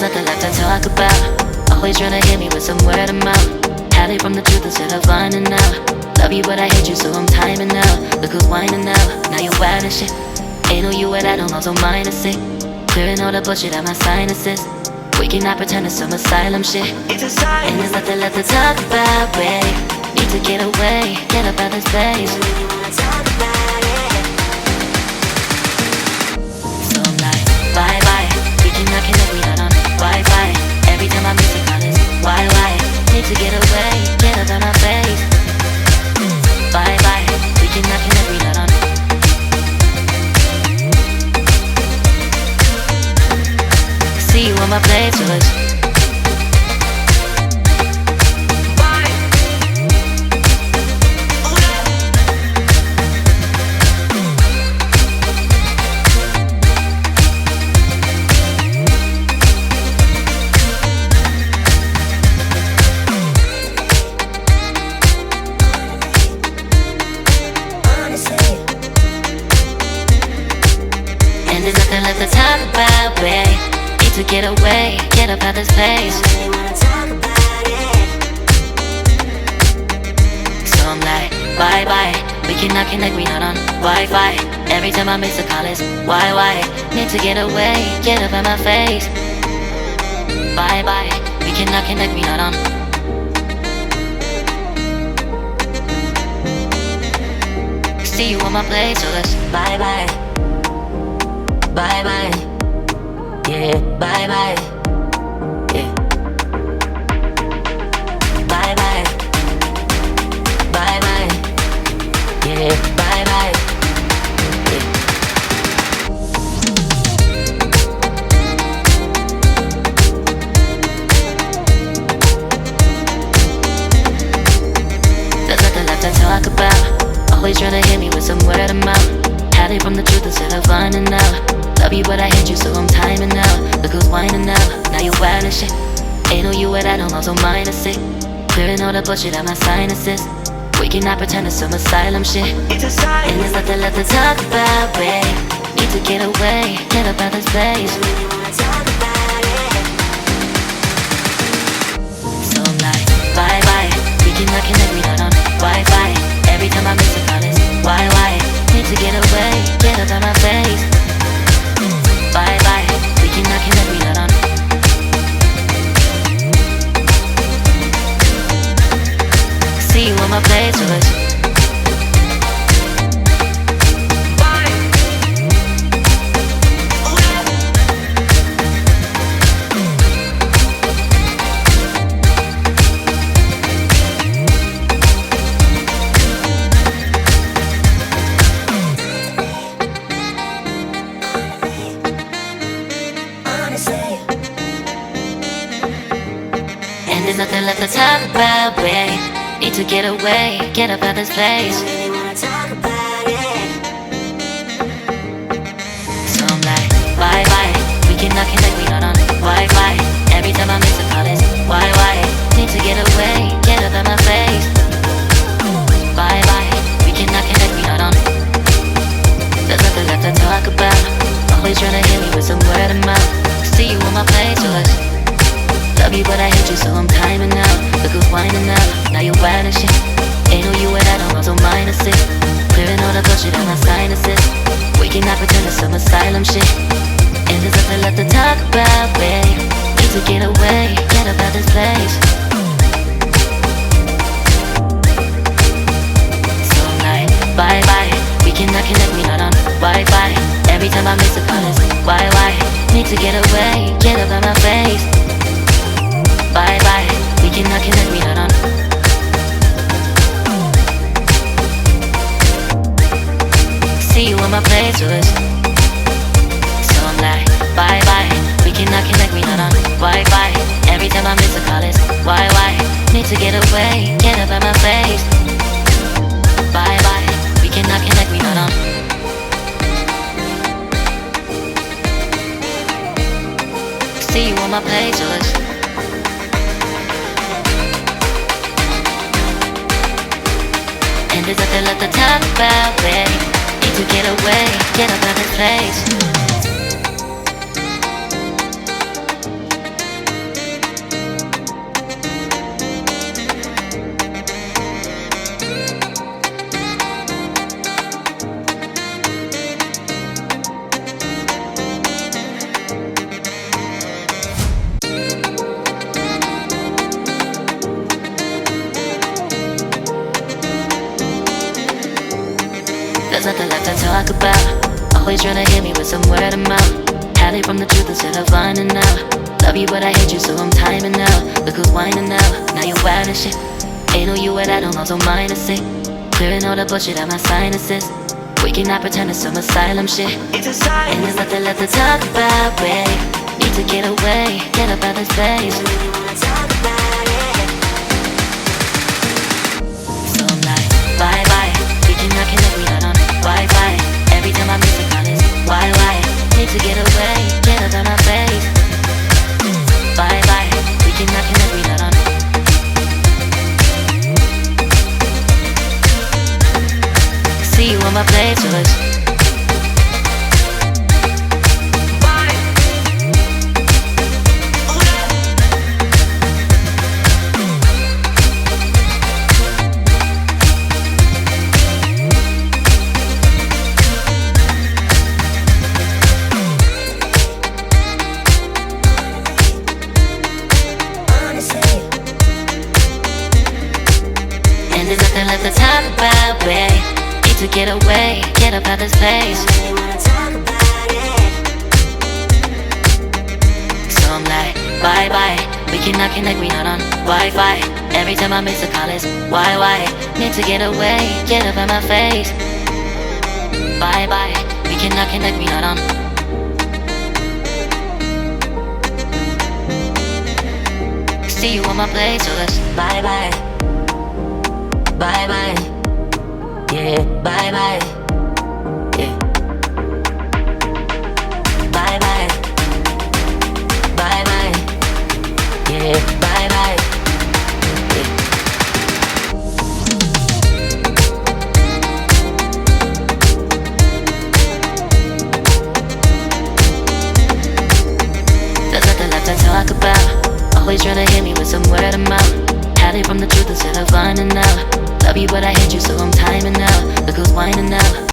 nothing left to talk about. Always trying to hit me with some word of mouth. Hide it from the truth instead of finding out. Love you but I hate you so I'm timing out. Look who's whining now, now you wild and shit. Ain't no you and I don't know, so mine is sick. Clearing all the bullshit out my sinuses. We cannot pretend it's some asylum shit. It's a sign. And there's nothing left to talk about, babe. Need to get away, get up out this place. So I'm like, bye bye. We cannot connect, we not on Wi-Fi. Every time I miss a call it's why? Need to get away, get up out my face. Bye bye. We cannot connect, we not on. See you on my playlist. And there's nothing left to talk about, babe. Need to get away, get up out this place. So I'm like, bye bye. We cannot connect, we not on Wi-Fi. Every time I miss a call it's why? Need to get away, get up out my face. Bye bye. We cannot connect, we not on. See you on my place, so let's bye bye. Bye bye. Yeah, bye bye. Yeah. Bye bye. Bye bye. Yeah, bye bye. Yeah. There's nothing left to talk about. Always trying to hit me with some word of mouth. Hide it from the truth instead of finding out. Love you but I hate you so I'm timing out. Look who's whining now, now you wild and shit. Ain't no you and I don't know, so mine is sick. Clearing all the bullshit out my sinuses. We cannot pretend it's some asylum shit. It's a sign. And there's nothing left to talk about, babe. Need to get away, get up out this place. So I'm like, bye bye. We cannot connect, we not on Wi-Fi. Every time I miss a call it's why? Need to get away, get up out my face. Bye bye, we cannot connect, we not on. See you on my playlist. And there's nothing left to talk about, babe. Need to get away, get up out this place. So I'm like, bye bye. We cannot connect, we not on Wi-Fi. Every time I miss a call it's why? Need to get away, get up out my face. Bye bye. We cannot connect, we not on. There's nothing left to talk about. Always trying to hit me with some word of mouth. See you on my playlist. Love you but I hate you so I'm timing out. Look who's whining now, now you wild and shit. Ain't no you and I don't know, so mine is sick. Clearing all the bullshit out my sinuses. We cannot pretend it's some asylum shit. And there's nothing left to talk about, babe. Need to get away, get up out this place. So I'm like, bye bye. We cannot connect, we not on Wi-Fi. Every time I miss a call it's why? Need to get away, get up out my face. Bye bye, we cannot connect, we not on. See you on my playlist. So I'm like, bye bye, we cannot connect, we not on Wi-Fi. Every time I miss a call it's why? Need to get away, get up out my face. Bye bye, we cannot connect, we not on. See you on my playlist. And there's nothing left to talk about, babe. Need to get away, get up out this place. nothing left to talk about. Always trying to hit me with some word of mouth. Hide it from the truth instead of finding out. Love you but I hate you so I'm timing out. Look who's whining now, now you're wild and shit. Ain't no you what I don't know, so mine is sick. Clearing all the bullshit out my sinuses. We cannot pretend it's some asylum shit. And there's nothing left to talk about, babe. Need to get away, get up out of this place. So I'm like, bye bye. We cannot connect, we not on Wi-Fi. Every time I miss a call is why? Need to get away, get up out my face. Bye bye. We cannot connect, we not on. See you on my playlist. And there's nothing left to talk about, babe. Need to get away, get up out this place. So I'm like, bye bye. We cannot connect, we not on Wi-Fi. Every time I miss a call is why? Need to get away, get up out my face. Bye bye. We cannot connect, we not on. See you on my playlist. Bye bye. Bye bye. Yeah, bye bye. Yeah. Bye bye. Bye bye. Yeah, bye bye. Yeah. There's nothing left to talk about. Always trying to hit me with some word of mouth. Hide it from the truth instead of finding out. Love you but I hate you so I'm timing out. Look who's whining now.